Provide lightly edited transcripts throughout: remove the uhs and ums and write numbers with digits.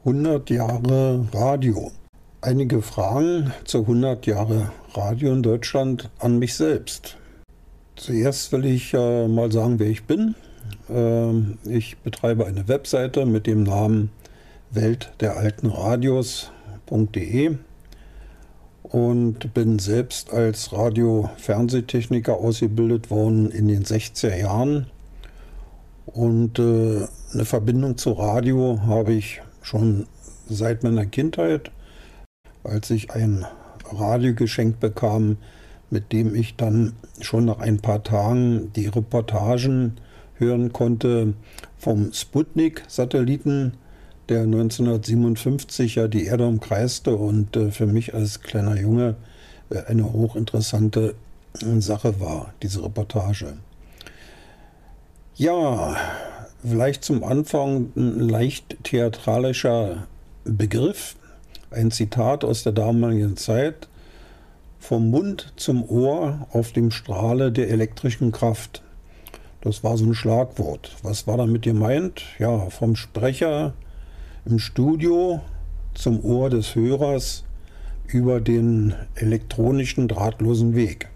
100 Jahre Radio. Einige Fragen zu 100 Jahre Radio in Deutschland an mich selbst. Zuerst will ich mal sagen, wer ich bin. Ich betreibe eine Webseite mit dem Namen weltderaltenradios.de und bin selbst als Radio-Fernsehtechniker ausgebildet worden in den 60er Jahren. Und eine Verbindung zu Radio habe ich schon seit meiner Kindheit, als ich ein Radio geschenkt bekam, mit dem ich dann schon nach ein paar Tagen die Reportagen hören konnte vom Sputnik-Satelliten, der 1957 ja die Erde umkreiste und für mich als kleiner Junge eine hochinteressante Sache war, diese Reportage. Ja, vielleicht zum Anfang ein leicht theatralischer Begriff, ein Zitat aus der damaligen Zeit: Vom Mund zum Ohr auf dem Strahle der elektrischen Kraft. Das war so ein Schlagwort. Was war damit gemeint? Ja, vom Sprecher im Studio zum Ohr des Hörers über den elektronischen drahtlosen Weg.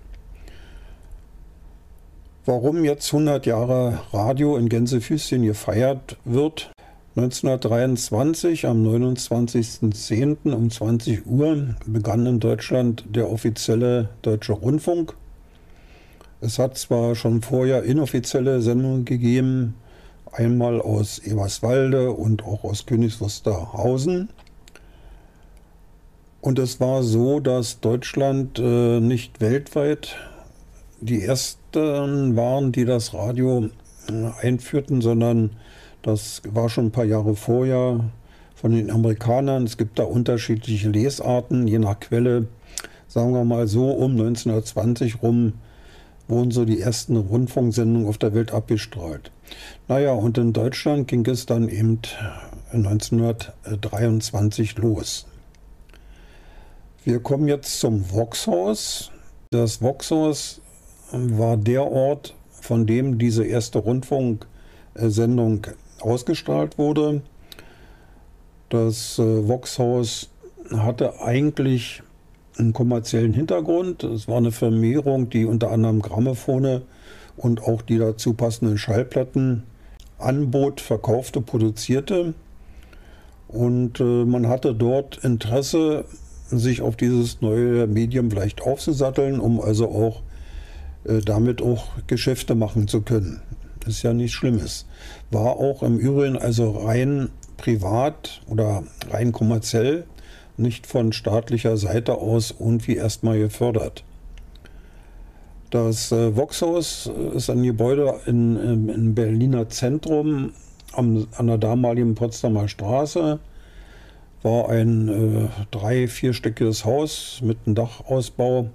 Warum jetzt 100 Jahre Radio in Gänsefüßchen gefeiert wird? 1923, am 29.10. um 20 Uhr, begann in Deutschland der offizielle Deutsche Rundfunk. Es hat zwar schon vorher inoffizielle Sendungen gegeben, einmal aus Eberswalde und auch aus Königs Wusterhausen. Und es war so, dass Deutschland nicht weltweit die ersten waren, die das Radio einführten, sondern das war schon ein paar Jahre vorher von den Amerikanern. Es gibt da unterschiedliche Lesarten, je nach Quelle. Sagen wir mal so, um 1920 rum wurden so die ersten Rundfunksendungen auf der Welt abgestrahlt. Naja, und in Deutschland ging es dann eben 1923 los. Wir kommen jetzt zum Voxhaus. Das Voxhaus war der Ort, von dem diese erste Rundfunksendung ausgestrahlt wurde. Das Voxhaus hatte eigentlich einen kommerziellen Hintergrund. Es war eine Firmierung, die unter anderem Grammophone und auch die dazu passenden Schallplatten anbot, verkaufte, produzierte. Und man hatte dort Interesse, sich auf dieses neue Medium vielleicht aufzusatteln, um also auch damit auch Geschäfte machen zu können. Das ist ja nichts Schlimmes. War auch im Übrigen also rein privat oder rein kommerziell, nicht von staatlicher Seite aus irgendwie erstmal gefördert. Das Voxhaus ist ein Gebäude im Berliner Zentrum an der damaligen Potsdamer Straße. War ein 3-4-stöckiges Haus mit einem Dachausbau.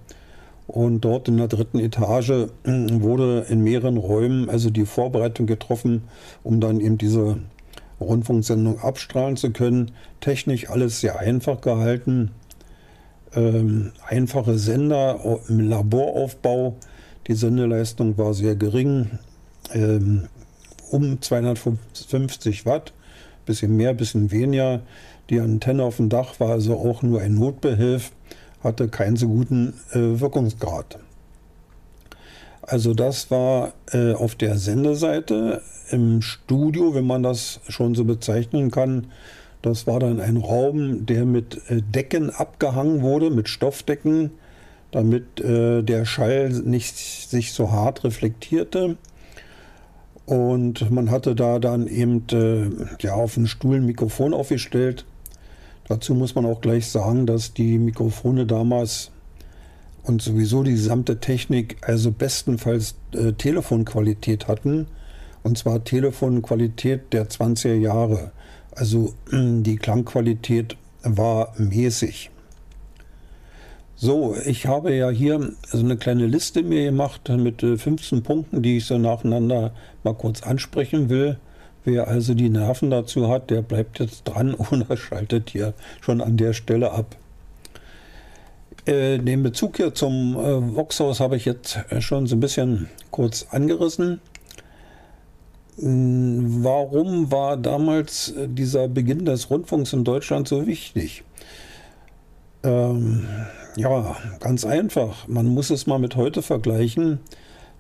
Und dort in der 3. Etage wurde in mehreren Räumen also die Vorbereitung getroffen, um dann eben diese Rundfunksendung abstrahlen zu können. Technisch alles sehr einfach gehalten. Einfache Sender im Laboraufbau. Die Sendeleistung war sehr gering. Um 250 Watt. Bisschen mehr, bisschen weniger. Die Antenne auf dem Dach war also auch nur ein Notbehelf. Hatte keinen so guten Wirkungsgrad. Also das war auf der Sendeseite. Im Studio, wenn man das schon so bezeichnen kann, das war dann ein Raum, der mit Decken abgehangen wurde, mit Stoffdecken, damit der Schall nicht sich so hart reflektierte. Und man hatte da dann eben auf einen Stuhl ein Mikrofon aufgestellt. Dazu muss man auch gleich sagen, dass die Mikrofone damals und sowieso die gesamte Technik also bestenfalls Telefonqualität hatten. Und zwar Telefonqualität der 20er Jahre. Also die Klangqualität war mäßig. So, ich habe ja hier so eine kleine Liste mir gemacht mit 15 Punkten, die ich so nacheinander mal kurz ansprechen will. Wer also die Nerven dazu hat, der bleibt jetzt dran oder schaltet hier schon an der Stelle ab. Den Bezug hier zum Voxhaus habe ich jetzt schon so ein bisschen kurz angerissen. Warum war damals dieser Beginn des Rundfunks in Deutschland so wichtig? Ähm, ja, ganz einfach. Man muss es mal mit heute vergleichen.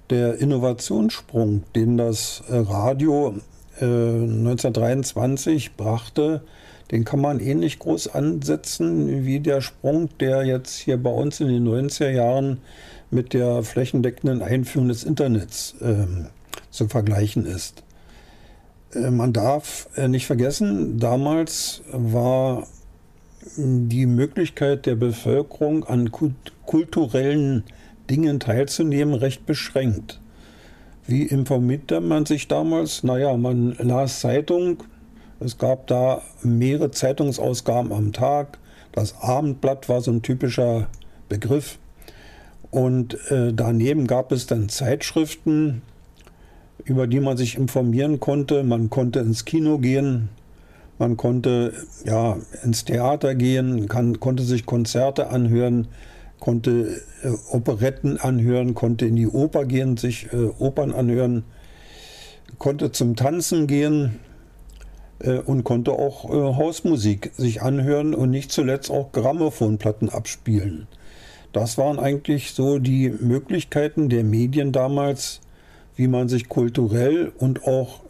Der Innovationssprung, den das Radio 1923 brachte, den kann man ähnlich groß ansetzen wie der Sprung, der jetzt hier bei uns in den 90er Jahren mit der flächendeckenden Einführung des Internets zu vergleichen ist. Man darf nicht vergessen, damals war die Möglichkeit der Bevölkerung an kulturellen Dingen teilzunehmen recht beschränkt. Wie informierte man sich damals? Naja, man las Zeitung. Es gab da mehrere Zeitungsausgaben am Tag. Das Abendblatt war so ein typischer Begriff. Und daneben gab es dann Zeitschriften, über die man sich informieren konnte. Man konnte ins Kino gehen, man konnte ja, ins Theater gehen, konnte sich Konzerte anhören, konnte Operetten anhören, konnte in die Oper gehen, sich Opern anhören, konnte zum Tanzen gehen und konnte auch Hausmusik sich anhören und nicht zuletzt auch Grammophonplatten abspielen. Das waren eigentlich so die Möglichkeiten der Medien damals, wie man sich kulturell und auch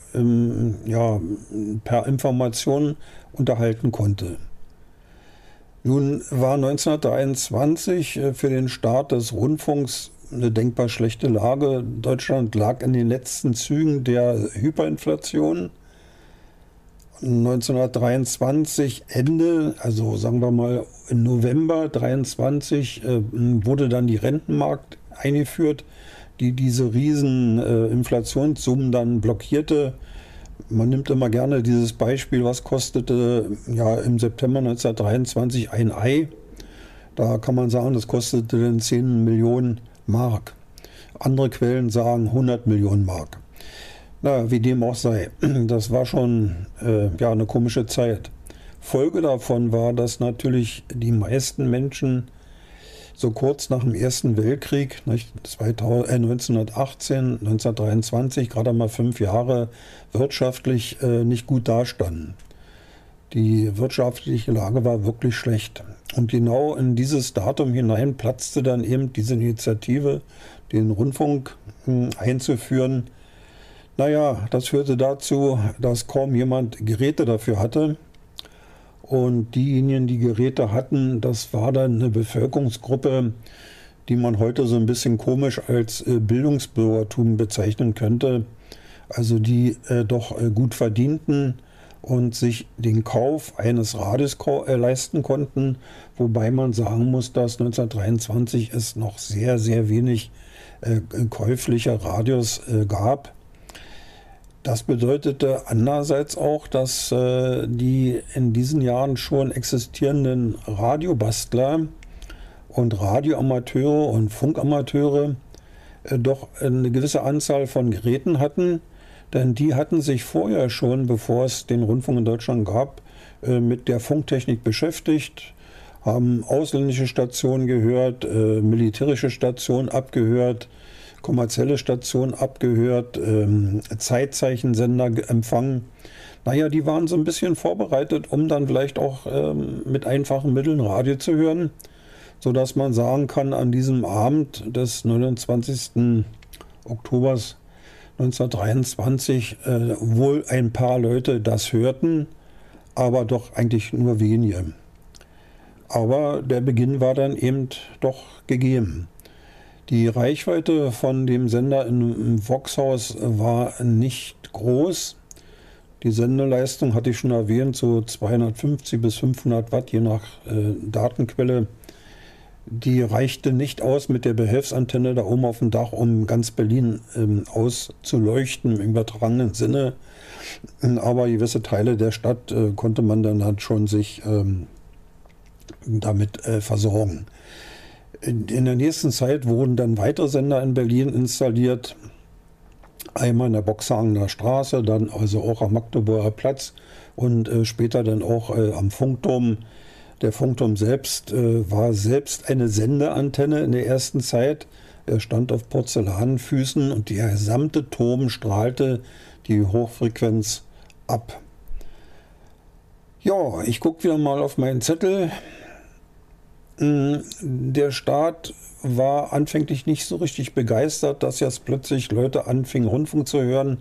ja, per Information unterhalten konnte. Nun war 1923 für den Start des Rundfunks eine denkbar schlechte Lage. Deutschland lag in den letzten Zügen der Hyperinflation. 1923 Ende, also sagen wir mal im November 23, wurde dann die Rentenmark eingeführt, die diese riesen Inflationssummen dann blockierte. Man nimmt immer gerne dieses Beispiel, was kostete ja im September 1923 ein Ei. Da kann man sagen, das kostete dann 10 Millionen Mark. Andere Quellen sagen 100 Millionen Mark. Na, wie dem auch sei, das war schon ja, eine komische Zeit. Folge davon war, dass natürlich die meisten Menschen so kurz nach dem Ersten Weltkrieg, 1918, 1923, gerade mal 5 Jahre, wirtschaftlich nicht gut dastanden. Die wirtschaftliche Lage war wirklich schlecht. Und genau in dieses Datum hinein platzte dann eben diese Initiative, den Rundfunk einzuführen. Naja, das führte dazu, dass kaum jemand Geräte dafür hatte. Und diejenigen, die Geräte hatten, das war dann eine Bevölkerungsgruppe, die man heute so ein bisschen komisch als Bildungsbürgertum bezeichnen könnte. Also die doch gut verdienten und sich den Kauf eines Radios leisten konnten. Wobei man sagen muss, dass 1923 es noch sehr, sehr wenig käuflicher Radios gab. Das bedeutete andererseits auch, dass die in diesen Jahren schon existierenden Radiobastler und Radioamateure und Funkamateure doch eine gewisse Anzahl von Geräten hatten, denn die hatten sich vorher schon, bevor es den Rundfunk in Deutschland gab, mit der Funktechnik beschäftigt, haben ausländische Stationen gehört, militärische Stationen abgehört, kommerzielle Stationen abgehört, Zeitzeichensender empfangen. Naja, die waren so ein bisschen vorbereitet, um dann vielleicht auch mit einfachen Mitteln Radio zu hören, sodass man sagen kann, an diesem Abend des 29. Oktobers 1923 wohl ein paar Leute das hörten, aber doch eigentlich nur wenige. Aber der Beginn war dann eben doch gegeben. Die Reichweite von dem Sender im Voxhaus war nicht groß. Die Sendeleistung hatte ich schon erwähnt, so 250 bis 500 Watt, je nach Datenquelle. Die reichte nicht aus mit der Behelfsantenne da oben auf dem Dach, um ganz Berlin auszuleuchten im übertragenen Sinne. Aber gewisse Teile der Stadt konnte man dann halt schon sich damit versorgen. In der nächsten Zeit wurden dann weitere Sender in Berlin installiert. Einmal in der Boxhagener Straße, dann also auch am Magdeburger Platz und später dann auch am Funkturm. Der Funkturm selbst war selbst eine Sendeantenne in der ersten Zeit. Er stand auf Porzellanfüßen und der gesamte Turm strahlte die Hochfrequenz ab. Ja, ich gucke wieder mal auf meinen Zettel. Der Staat war anfänglich nicht so richtig begeistert, dass jetzt plötzlich Leute anfingen, Rundfunk zu hören,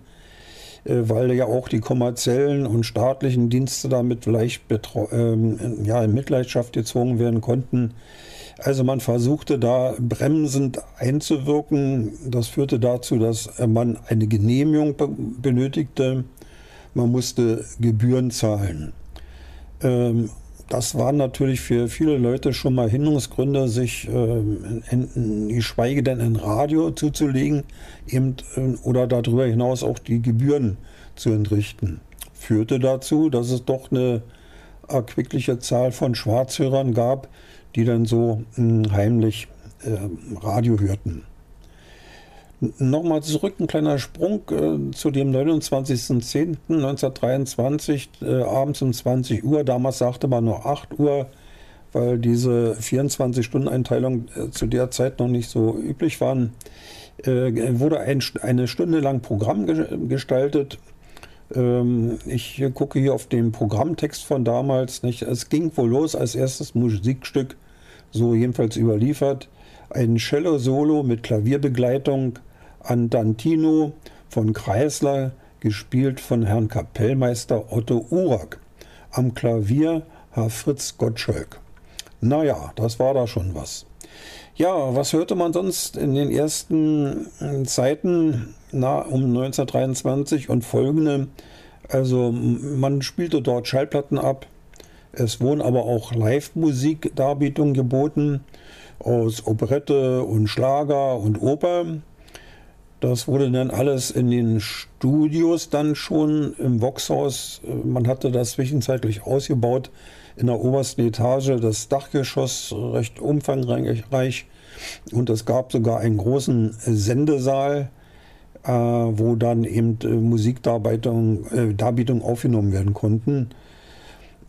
weil ja auch die kommerziellen und staatlichen Dienste damit leicht in Mitleidenschaft gezogen werden konnten. Also man versuchte da bremsend einzuwirken. Das führte dazu, dass man eine Genehmigung benötigte. Man musste Gebühren zahlen. Das waren natürlich für viele Leute schon mal Hinderungsgründe, sich geschweige denn ein Radio zuzulegen oder darüber hinaus auch die Gebühren zu entrichten. Führte dazu, dass es doch eine erquickliche Zahl von Schwarzhörern gab, die dann so heimlich Radio hörten. Nochmal zurück, ein kleiner Sprung zu dem 29.10.1923, abends um 20 Uhr. Damals sagte man nur 8 Uhr, weil diese 24-Stunden-Einteilung zu der Zeit noch nicht so üblich waren. Wurde eine Stunde lang Programm gestaltet. Ich gucke hier auf den Programmtext von damals. Nicht? Es ging wohl los als erstes Musikstück, so jedenfalls überliefert. Ein Cello-Solo mit Klavierbegleitung, Andantino von Kreisler, gespielt von Herrn Kapellmeister Otto Urak. Am Klavier Herr Fritz Gottschalk. Naja, das war da schon was. Ja, was hörte man sonst in den ersten Zeiten um 1923 und folgende? Also man spielte dort Schallplatten ab. Es wurden aber auch Live-Musik-Darbietungen geboten aus Operette und Schlager und Oper. Das wurde dann alles in den Studios dann schon im Voxhaus. Man hatte das zwischenzeitlich ausgebaut in der obersten Etage, das Dachgeschoss recht umfangreich. Und es gab sogar einen großen Sendesaal, wo dann eben Musikdarbietungen aufgenommen werden konnten.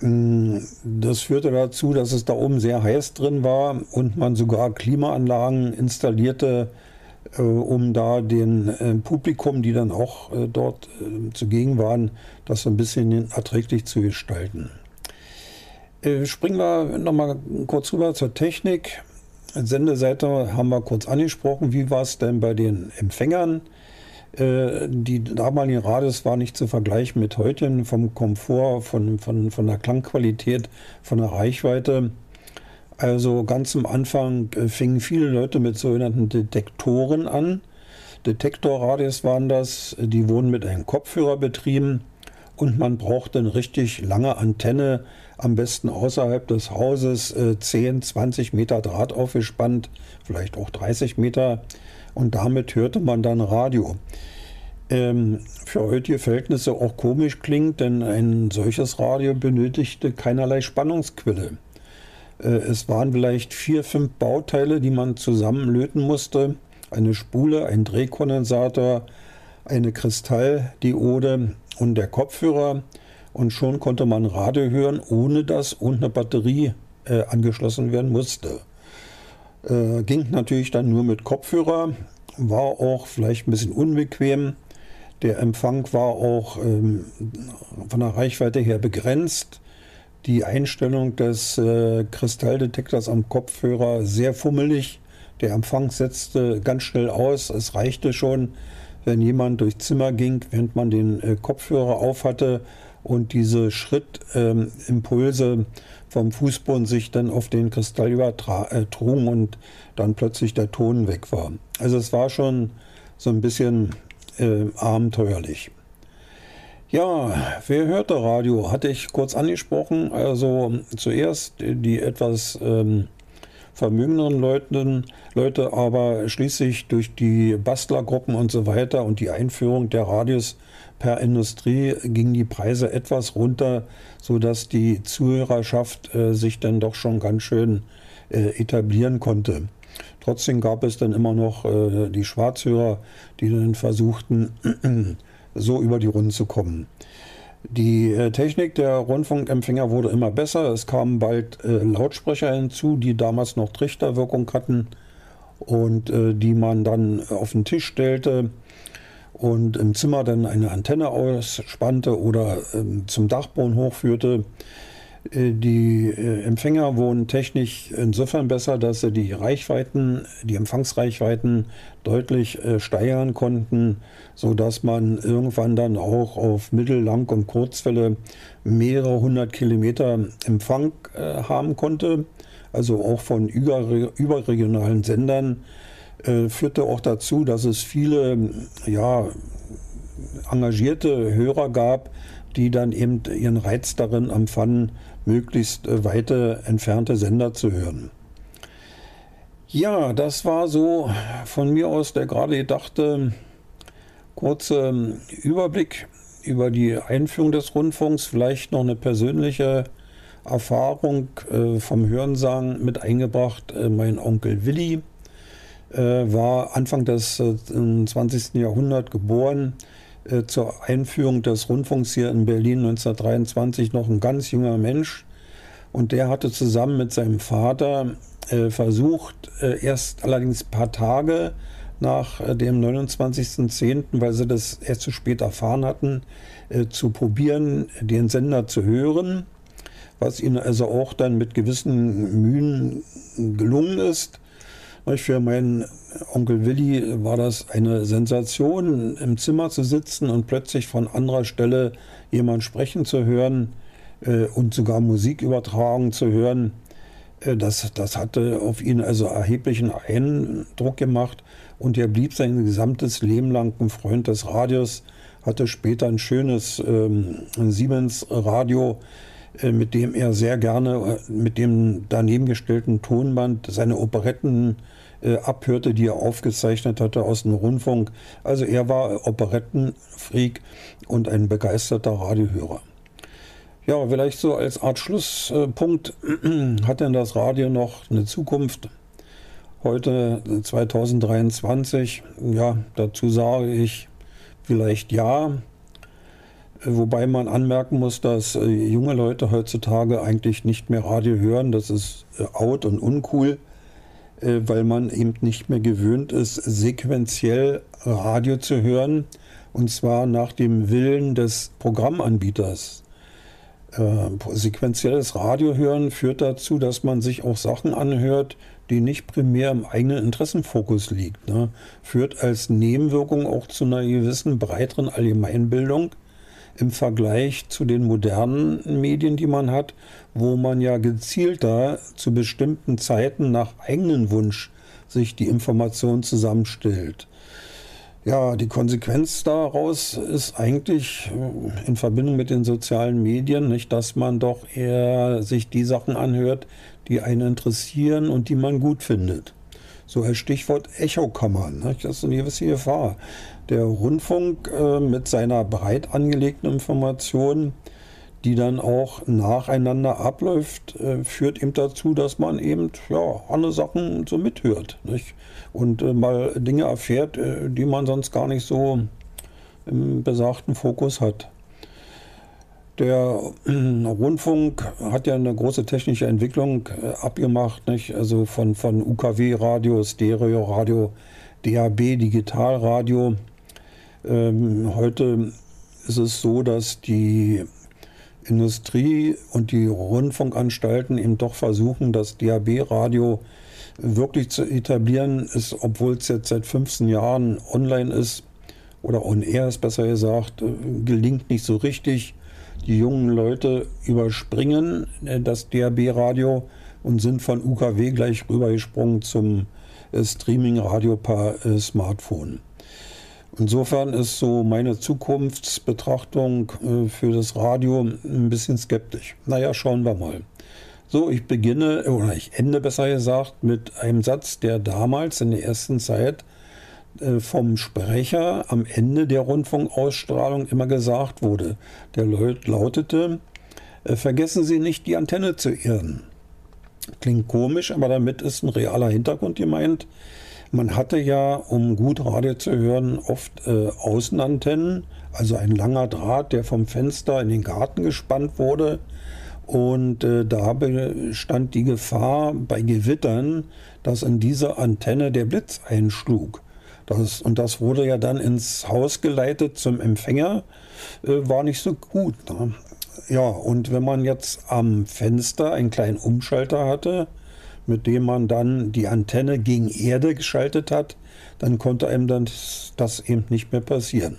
Das führte dazu, dass es da oben sehr heiß drin war und man sogar Klimaanlagen installierte, um da den Publikum, die dann auch dort zugegen waren, das so ein bisschen erträglich zu gestalten. Springen wir nochmal kurz rüber zur Technik. Sendeseite haben wir kurz angesprochen. Wie war es denn bei den Empfängern? Die damaligen Radios waren nicht zu vergleichen mit heute vom Komfort, von der Klangqualität, von der Reichweite. Also ganz am Anfang fingen viele Leute mit sogenannten Detektoren an. Detektorradios waren das, die wurden mit einem Kopfhörer betrieben und man brauchte eine richtig lange Antenne, am besten außerhalb des Hauses, 10, 20 Meter Draht aufgespannt, vielleicht auch 30 Meter, und damit hörte man dann Radio. Für heutige Verhältnisse auch komisch klingt, denn ein solches Radio benötigte keinerlei Spannungsquelle. Es waren vielleicht 4, 5 Bauteile, die man zusammenlöten musste. Eine Spule, ein Drehkondensator, eine Kristalldiode und der Kopfhörer. Und schon konnte man Radio hören, ohne dass eine Batterie angeschlossen werden musste. Ging natürlich dann nur mit Kopfhörer, war auch vielleicht ein bisschen unbequem. Der Empfang war auch von der Reichweite her begrenzt. Die Einstellung des Kristalldetektors am Kopfhörer sehr fummelig. Der Empfang setzte ganz schnell aus. Es reichte schon, wenn jemand durchs Zimmer ging, während man den Kopfhörer auf hatte und diese Schrittimpulse vom Fußboden sich dann auf den Kristall übertrugen und dann plötzlich der Ton weg war. Also es war schon so ein bisschen abenteuerlich. Ja, wer hörte Radio? Hatte ich kurz angesprochen. Also zuerst die etwas vermögenderen Leute, aber schließlich durch die Bastlergruppen und so weiter und die Einführung der Radios per Industrie gingen die Preise etwas runter, sodass die Zuhörerschaft sich dann doch schon ganz schön etablieren konnte. Trotzdem gab es dann immer noch die Schwarzhörer, die dann versuchten, so über die Runden zu kommen. Die Technik der Rundfunkempfänger wurde immer besser. Es kamen bald Lautsprecher hinzu, die damals noch Trichterwirkung hatten und die man dann auf den Tisch stellte. und im Zimmer dann eine Antenne ausspannte oder zum Dachboden hochführte. Die Empfänger wurden technisch insofern besser, dass sie die Empfangsreichweiten deutlich steigern konnten, sodass man irgendwann dann auch auf Mittel-, Lang- und Kurzwelle mehrere hundert Kilometer Empfang haben konnte. Also auch von überregionalen Sendern, führte auch dazu, dass es viele engagierte Hörer gab, die dann eben ihren Reiz darin empfanden, möglichst weite entfernte Sender zu hören. Ja, das war so von mir aus der gerade gedachte kurze Überblick über die Einführung des Rundfunks. Vielleicht noch eine persönliche Erfahrung vom Hörensagen mit eingebracht. Mein Onkel Willi war Anfang des 20. Jahrhunderts geboren. Zur Einführung des Rundfunks hier in Berlin 1923 noch ein ganz junger Mensch. Und der hatte zusammen mit seinem Vater versucht, erst allerdings ein paar Tage nach dem 29.10., weil sie das erst zu spät erfahren hatten, zu probieren, den Sender zu hören, was ihnen also auch dann mit gewissen Mühen gelungen ist. Für meinen Onkel Willi war das eine Sensation, im Zimmer zu sitzen und plötzlich von anderer Stelle jemand sprechen zu hören und sogar Musik übertragen zu hören. Das hatte auf ihn also erheblichen Eindruck gemacht und er blieb sein gesamtes Leben lang ein Freund des Radios, hatte später ein schönes Siemens-Radio, mit dem er sehr gerne mit dem daneben gestellten Tonband seine Operetten abhörte, die er aufgezeichnet hatte aus dem Rundfunk. Also er war Operettenfreak und ein begeisterter Radiohörer. Ja, vielleicht so als Art Schlusspunkt, hat denn das Radio noch eine Zukunft? Heute 2023, ja, dazu sage ich vielleicht ja. Wobei man anmerken muss, dass junge Leute heutzutage eigentlich nicht mehr Radio hören. Das ist out und uncool, weil man eben nicht mehr gewöhnt ist, sequenziell Radio zu hören. Und zwar nach dem Willen des Programmanbieters. Sequenzielles Radio hören führt dazu, dass man sich auch Sachen anhört, die nicht primär im eigenen Interessenfokus liegt. Ne? Führt als Nebenwirkung auch zu einer gewissen breiteren Allgemeinbildung im Vergleich zu den modernen Medien, die man hat, wo man ja gezielter zu bestimmten Zeiten nach eigenem Wunsch sich die Information zusammenstellt. Ja, die Konsequenz daraus ist eigentlich in Verbindung mit den sozialen Medien, nicht, dass man doch eher sich die Sachen anhört, die einen interessieren und die man gut findet. So als Stichwort Echokammern, nicht? Das ist eine gewisse Gefahr. Der Rundfunk mit seiner breit angelegten Information, die dann auch nacheinander abläuft, führt eben dazu, dass man eben andere Sachen so mithört, nicht? Und mal Dinge erfährt, die man sonst gar nicht so im besagten Fokus hat. Der Rundfunk hat ja eine große technische Entwicklung abgemacht, nicht? Also von UKW-Radio, Stereo-Radio, DAB, Digitalradio. Heute ist es so, dass die Industrie und die Rundfunkanstalten eben doch versuchen, das DAB-Radio wirklich zu etablieren, ist, obwohl es jetzt seit 15 Jahren online ist oder on air ist besser gesagt, gelingt nicht so richtig. Die jungen Leute überspringen das DAB-Radio und sind von UKW gleich rübergesprungen zum Streaming-Radio per Smartphone. Insofern ist so meine Zukunftsbetrachtung für das Radio ein bisschen skeptisch. Naja, schauen wir mal. So, ich ende besser gesagt mit einem Satz, der damals in der ersten Zeit vom Sprecher am Ende der Rundfunkausstrahlung immer gesagt wurde. Der lautete: Vergessen Sie nicht, die Antenne zu erden. Klingt komisch, aber damit ist ein realer Hintergrund gemeint. Man hatte ja, um gut Radio zu hören, oft Außenantennen, also ein langer Draht, der vom Fenster in den Garten gespannt wurde. Und da bestand die Gefahr bei Gewittern, dass in diese Antenne der Blitz einschlug. Und das wurde ja dann ins Haus geleitet zum Empfänger, war nicht so gut. Ne? Ja, und wenn man jetzt am Fenster einen kleinen Umschalter hatte, mit dem man dann die Antenne gegen Erde geschaltet hat, dann konnte einem dann das eben nicht mehr passieren.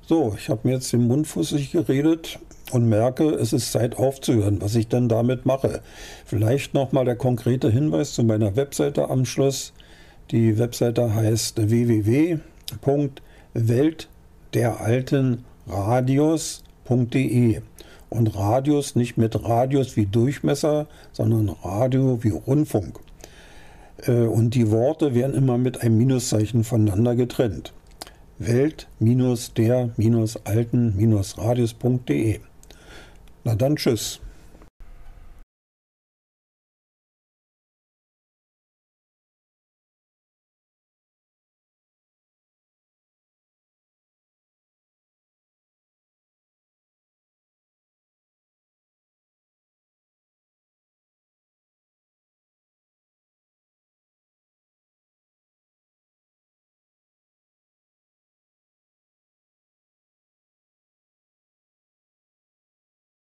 So, ich habe mir jetzt den Mund fusselig geredet und merke, es ist Zeit aufzuhören, was ich dann damit mache. Vielleicht nochmal der konkrete Hinweis zu meiner Webseite am Schluss. Die Webseite heißt www.weltderaltenradios.de und Radius nicht mit Radius wie Durchmesser, sondern Radio wie Rundfunk. Und die Worte werden immer mit einem Minuszeichen voneinander getrennt. Welt-der-alten-radius.de. Na dann tschüss.